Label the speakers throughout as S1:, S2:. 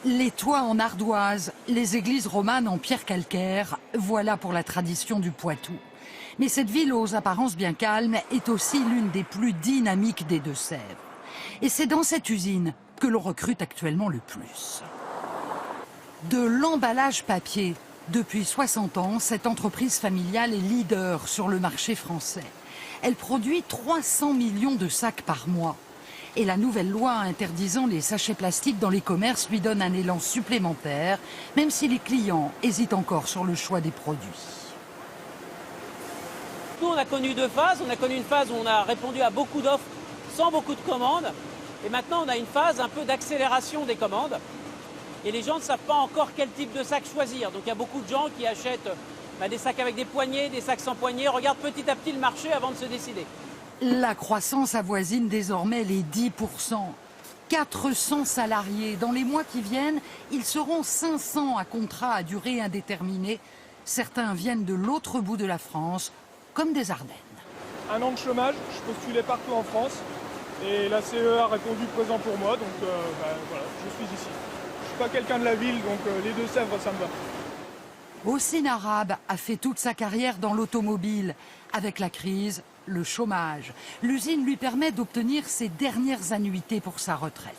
S1: Les toits en ardoise, les églises romanes en pierre calcaire, voilà pour la tradition du Poitou. Mais cette ville aux apparences bien calmes est aussi l'une des plus dynamiques des Deux-Sèvres. Et c'est dans cette usine que l'on recrute actuellement le plus. De l'emballage papier. Depuis 60 ans, cette entreprise familiale est leader sur le marché français. Elle produit 300 millions de sacs par mois. Et la nouvelle loi interdisant les sachets plastiques dans les commerces lui donne un élan supplémentaire, même si les clients hésitent encore sur le choix des produits.
S2: Nous, on a connu deux phases. On a connu une phase où on a répondu à beaucoup d'offres sans beaucoup de commandes. Et maintenant, on a une phase un peu d'accélération des commandes. Et les gens ne savent pas encore quel type de sac choisir. Donc il y a beaucoup de gens qui achètent des sacs avec des poignées, des sacs sans poignées, regardent petit à petit le marché avant de se décider.
S1: La croissance avoisine désormais les 10%. 400 salariés. Dans les mois qui viennent, ils seront 500 à contrat à durée indéterminée. Certains viennent de l'autre bout de la France, comme des Ardennes.
S3: Un an de chômage, je postulais partout en France. Et la CE a répondu présent pour moi, donc voilà, je suis ici. Je suis pas quelqu'un de la ville, donc les Deux-Sèvres, ça me va.
S1: Hossein Arabe a fait toute sa carrière dans l'automobile. Avec la crise, le chômage, l'usine lui permet d'obtenir ses dernières annuités pour sa retraite.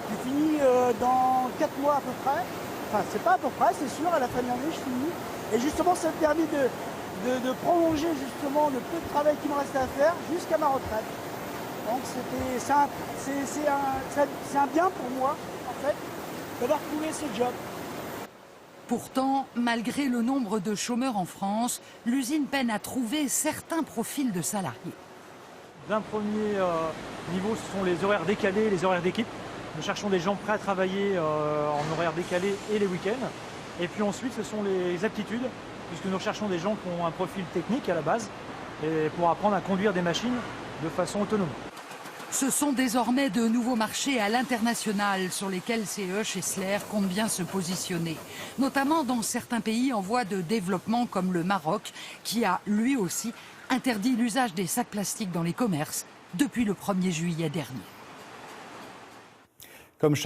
S4: J'ai fini dans 4 mois à peu près. Enfin, c'est pas à peu près, c'est sûr, à la fin de l'année, je finis. Et justement, ça me permet de prolonger justement le peu de travail qui me restait à faire jusqu'à ma retraite. Donc c'est un bien pour moi, en fait, d'avoir trouvé ce job.
S1: Pourtant, malgré le nombre de chômeurs en France, l'usine peine à trouver certains profils de salariés.
S5: D'un premier niveau, ce sont les horaires décalés, les horaires d'équipe. Nous cherchons des gens prêts à travailler en horaires décalés et les week-ends. Et puis ensuite, ce sont les aptitudes, puisque nous recherchons des gens qui ont un profil technique à la base, et pour apprendre à conduire des machines de façon autonome.
S1: Ce sont désormais de nouveaux marchés à l'international sur lesquels CE Schaeffler compte bien se positionner, notamment dans certains pays en voie de développement comme le Maroc, qui a lui aussi interdit l'usage des sacs plastiques dans les commerces depuis le 1er juillet dernier.